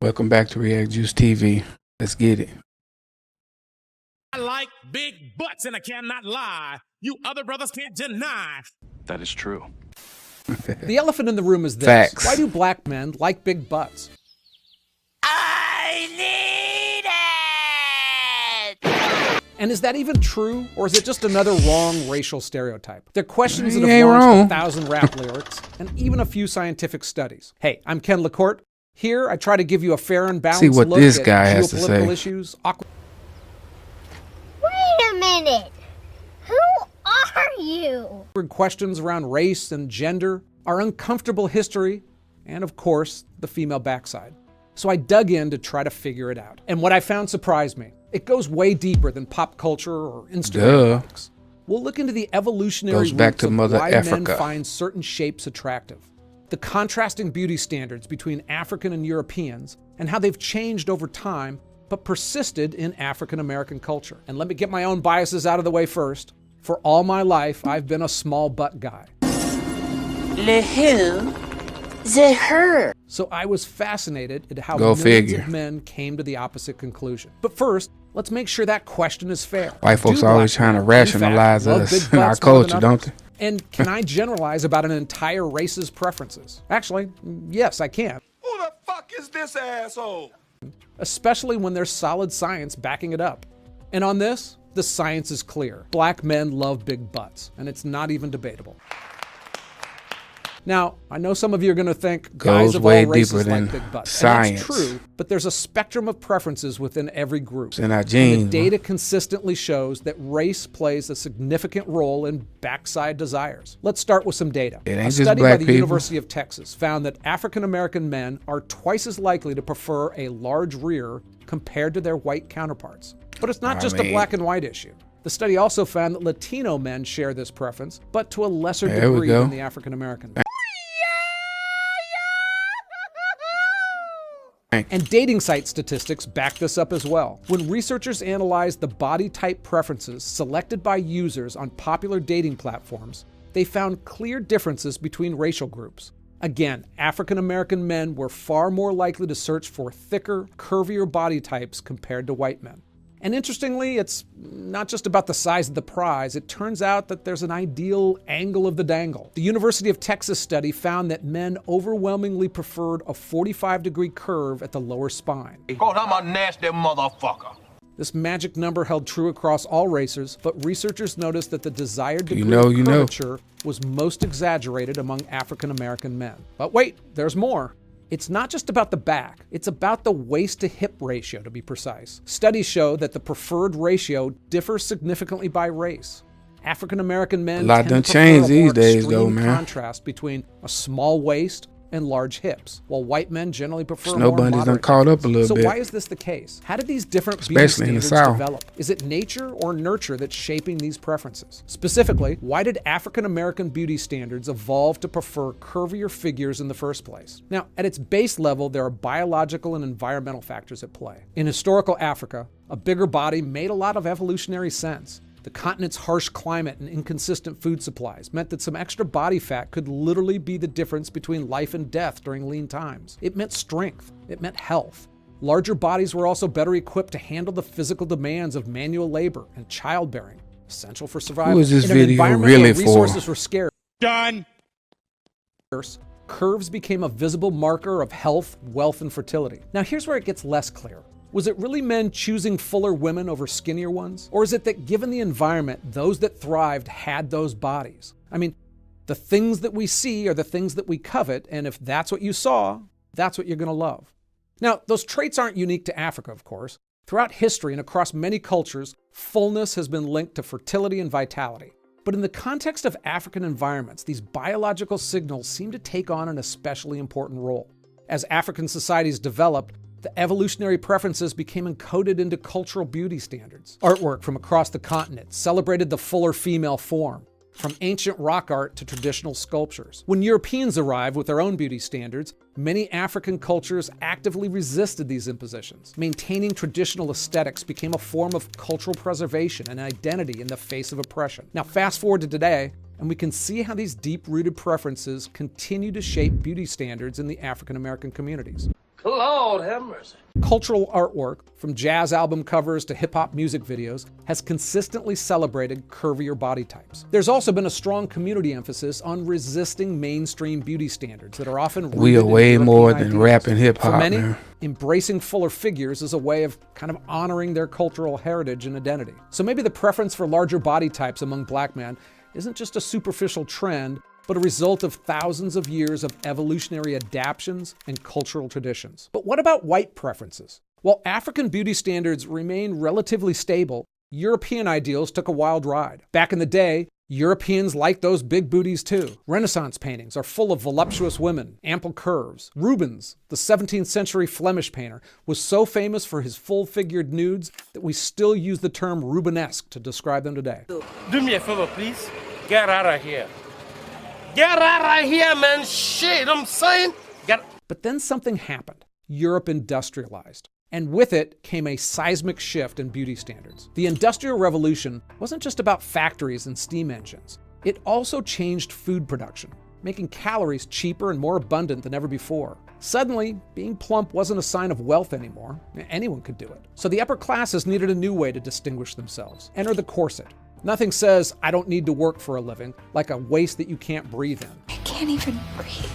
Welcome back to React Juice TV. Let's get it. I like big butts and I cannot lie. You other brothers can't deny. That is true. The elephant in the room is this. Facts. Why do black men like big butts? I need it! And is that even true, or is it just another wrong racial stereotype? They're questions that You have ain't launched wrong. 1,000 rap lyrics and even a few scientific studies. Hey, I'm Ken LaCourte. Here, I try to give you a fair and balanced See what look this at guy has to geopolitical say. issues. Wait a minute. Who are you? Questions around race and gender, our uncomfortable history, and of course, the female backside. So I dug in to try to figure it out. And what I found surprised me. It goes way deeper than pop culture or Instagram likes. We'll look into the evolutionary Goes back roots to of Mother why Africa. men find certain shapes attractive, the contrasting beauty standards between African and Europeans, and how they've changed over time, but persisted in African American culture. And let me get my own biases out of the way first. For all my life, I've been a small butt guy. Le who? The her. So I was fascinated at how Go millions figure. of men came to the opposite conclusion. But first, let's make sure that question is fair. White folks Do always black trying to men, in rationalize fact, love us big in our butts more than culture, don't others? they? And can I generalize about an entire race's preferences? Actually, yes, I can. Who the fuck is this asshole? Especially when there's solid science backing it up. And on this, the science is clear. Black men love big butts, and it's not even debatable. Now, I know some of you are going to think guys Goes of way all races deeper than like big butts. science. And that's true, but there's a spectrum of preferences within every group. It's in our And genes. the data consistently shows that race plays a significant role in backside desires. Let's start with some data. It ain't A just study black by the people. University of Texas found that African American men are twice as likely to prefer a large rear compared to their white counterparts. But it's not just a black and white issue. The study also found that Latino men share this preference, but to a lesser There we degree go. than the African American men. And dating site statistics back this up as well. When researchers analyzed the body type preferences selected by users on popular dating platforms, they found clear differences between racial groups. Again, African American men were far more likely to search for thicker, curvier body types compared to white men. And interestingly, it's not just about the size of the prize. It turns out that there's an ideal angle of the dangle. The University of Texas study found that men overwhelmingly preferred a 45-degree curve at the lower spine. God, I'm a nasty motherfucker. This magic number held true across all races, but researchers noticed that the desired degree know, of you know. curvature was most exaggerated among African American men. But wait, there's more. It's not just about the back, it's about the waist to hip ratio, to be precise. Studies show that the preferred ratio differs significantly by race. African American men A lot tend done to prefer changed a these more days, though, extreme man. contrast between a small waist and large hips, while white men generally prefer Snow more bunnies done moderate caught up a hips. little So bit. why is this the case? How did these different beauty Especially in the standards South. develop? Is it nature or nurture that's shaping these preferences? Specifically, why did African American beauty standards evolve to prefer curvier figures in the first place? Now, at its base level, there are biological and environmental factors at play. In historical Africa, a bigger body made a lot of evolutionary sense. The continent's harsh climate and inconsistent food supplies meant that some extra body fat could literally be the difference between life and death during lean times. It meant strength. It meant health. Larger bodies were also better equipped to handle the physical demands of manual labor and childbearing, essential for survival. Who is this In an video environment really where for? resources were scarce, Done. curves became a visible marker of health, wealth, and fertility. Now here's where it gets less clear. Was it really men choosing fuller women over skinnier ones? Or is it that given the environment, those that thrived had those bodies? I mean, the things that we see are the things that we covet, and if that's what you saw, that's what you're going to love. Now, those traits aren't unique to Africa, of course. Throughout history and across many cultures, fullness has been linked to fertility and vitality. But in the context of African environments, these biological signals seem to take on an especially important role. As African societies developed, the evolutionary preferences became encoded into cultural beauty standards. Artwork from across the continent celebrated the fuller female form, from ancient rock art to traditional sculptures. When Europeans arrived with their own beauty standards, many African cultures actively resisted these impositions. Maintaining traditional aesthetics became a form of cultural preservation and identity in the face of oppression. Now, fast forward to today, and we can see how these deep-rooted preferences continue to shape beauty standards in the African American communities. Lord have mercy. Cultural artwork, from jazz album covers to hip-hop music videos, has consistently celebrated curvier body types. There's also been a strong community emphasis on resisting mainstream beauty standards that are often We are rooted in way European more than ideals. rap and hip-hop, For many, man. embracing fuller figures is a way of kind of honoring their cultural heritage and identity. So maybe the preference for larger body types among black men isn't just a superficial trend, but a result of thousands of years of evolutionary adaptations and cultural traditions. But what about white preferences? While African beauty standards remain relatively stable, European ideals took a wild ride. Back in the day, Europeans liked those big booties too. Renaissance paintings are full of voluptuous women, ample curves. Rubens, the 17th century Flemish painter, was so famous for his full-figured nudes that we still use the term Rubenesque to describe them today. Do me a favor, please. Get out of here. Get out of here, man. Shit, I'm saying. But then something happened. Europe industrialized. And with it came a seismic shift in beauty standards. The Industrial Revolution wasn't just about factories and steam engines. It also changed food production, making calories cheaper and more abundant than ever before. Suddenly, being plump wasn't a sign of wealth anymore. Anyone could do it. So the upper classes needed a new way to distinguish themselves. Enter the corset. Nothing says, I don't need to work for a living, like a waist that you can't breathe in. I can't even breathe.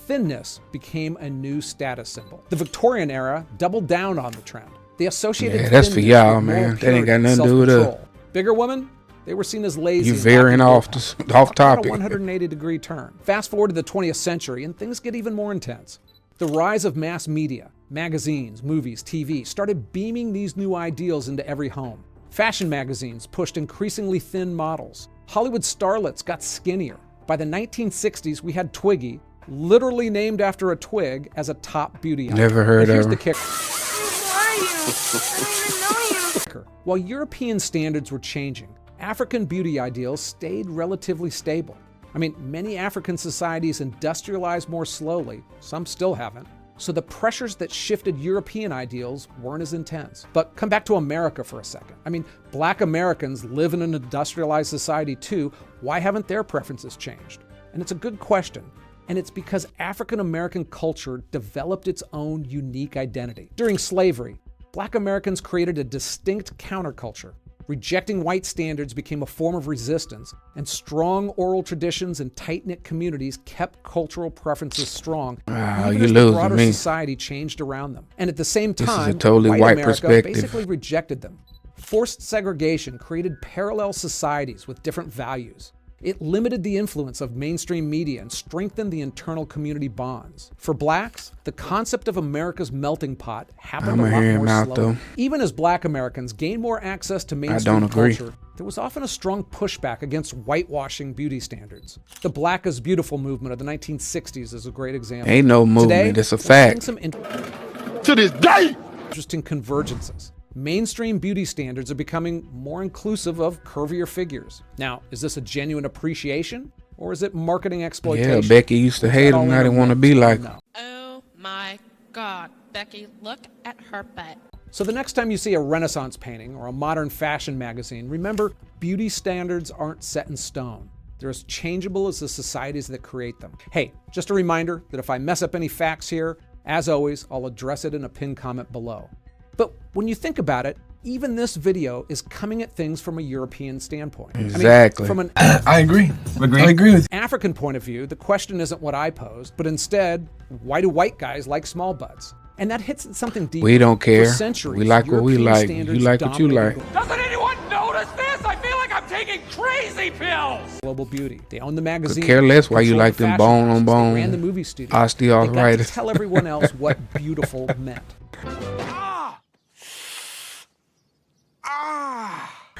Thinness became a new status symbol. The Victorian era doubled down on the trend. They associated Yeah, that's for thinness y'all, with moral man. That ain't got purity, nothing to do with us. self-control. Bigger women, they were seen as lazy. You and veering not off beautiful. off Talk about topic. a 180-degree turn. Fast forward to the 20th century, and things get even more intense. The rise of mass media, magazines, movies, TV, started beaming these new ideals into every home. Fashion magazines pushed increasingly thin models. Hollywood starlets got skinnier. By the 1960s, we had Twiggy, literally named after a twig, as a top beauty icon. Never heard And here's of the her. kicker. Who are you? I don't even know you. While European standards were changing, African beauty ideals stayed relatively stable. I mean, many African societies industrialized more slowly, some still haven't. So the pressures that shifted European ideals weren't as intense. But come back to America for a second. I mean, black Americans live in an industrialized society too. Why haven't their preferences changed? And it's a good question. And it's because African American culture developed its own unique identity. During slavery, black Americans created a distinct counterculture. Rejecting white standards became a form of resistance, and strong oral traditions and tight-knit communities kept cultural preferences strong, even you as the losing broader me. society changed around them. And at the same This is a time, totally white America perspective. basically rejected them. Forced segregation created parallel societies with different values. It limited the influence of mainstream media and strengthened the internal community bonds. For blacks, the concept of America's melting pot happened I'ma a lot hear him more out, slowly. though. Even as black Americans gained more access to mainstream don't agree. culture, there was often a strong pushback against whitewashing beauty standards. The Black is Beautiful movement of the 1960s is a great example. Ain't no movement, Today, it's a we're fact. seeing some To this day! interesting convergences. Mainstream beauty standards are becoming more inclusive of curvier figures. Now, is this a genuine appreciation or is it marketing exploitation? Yeah, Becky used to hate him. Now they want to be like him. Oh my God, Becky, look at her butt. So the next time you see a Renaissance painting or a modern fashion magazine, remember, beauty standards aren't set in stone. They're as changeable as the societies that create them. Hey, just a reminder that if I mess up any facts here, as always, I'll address it in a pinned comment below. But when you think about it, even this video is coming at things from a European standpoint. Exactly. From an I agree. I agree with African point of view, the question isn't what I posed, but instead, why do white guys like small butts? And that hits at something deeper. We don't care. For centuries, We like what we European like. standards You like what you dominated like. Doesn't anyone notice this? I feel like I'm taking crazy pills. global beauty. They own the magazine. Could care less why you control like the them fashion bone on houses, bone They ran the movie studio. osteoarthritis. They got to tell everyone else what beautiful meant.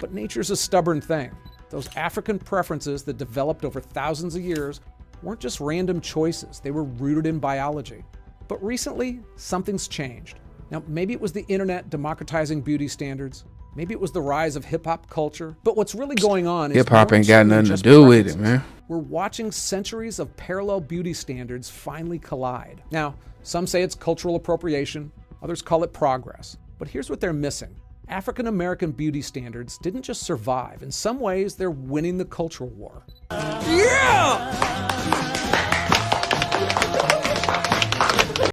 But nature's a stubborn thing. Those African preferences that developed over thousands of years weren't just random choices. They were rooted in biology. But recently, something's changed. Now, maybe it was the internet democratizing beauty standards. Maybe it was the rise of hip-hop culture. But what's really going on is Hip-hop more ain't got than nothing to just do with it, preferences. man. We're watching centuries of parallel beauty standards finally collide. Now, some say it's cultural appropriation, others call it progress. But here's what they're missing. African American beauty standards didn't just survive. In some ways, they're winning the cultural war.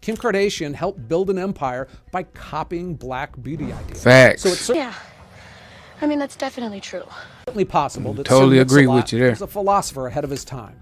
Kim Kardashian helped build an empire by copying black beauty ideas. Facts. So it's Yeah. I mean, that's definitely true. certainly possible that Totally Sim agree Mix-a-Lot with you there. was a philosopher ahead of his time.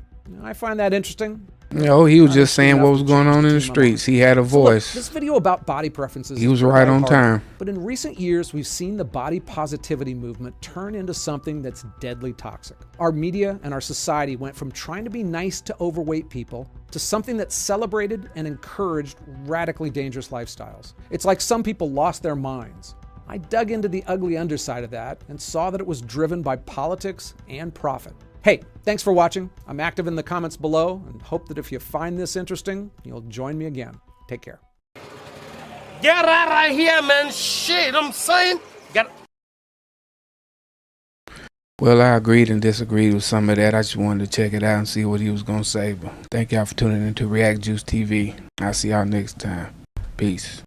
I find that interesting. You know, he was just saying enough what was to going change on the in the tune I'm streets. He had a So look, voice. this video about body preferences He was is right on lighthearted, time. But in recent years, we've seen the body positivity movement turn into something that's deadly toxic. Our media and our society went from trying to be nice to overweight people to something that celebrated and encouraged radically dangerous lifestyles. It's like some people lost their minds. I dug into the ugly underside of that and saw that it was driven by politics and profit. Hey, thanks for watching. I'm active in the comments below and hope that if you find this interesting, you'll join me again. Take care. Get out of here, man. Shit, I'm saying. Well, I agreed and disagreed with some of that. I just wanted to check it out and see what he was going to say. But thank y'all for tuning into React Juice TV. I'll see y'all next time. Peace.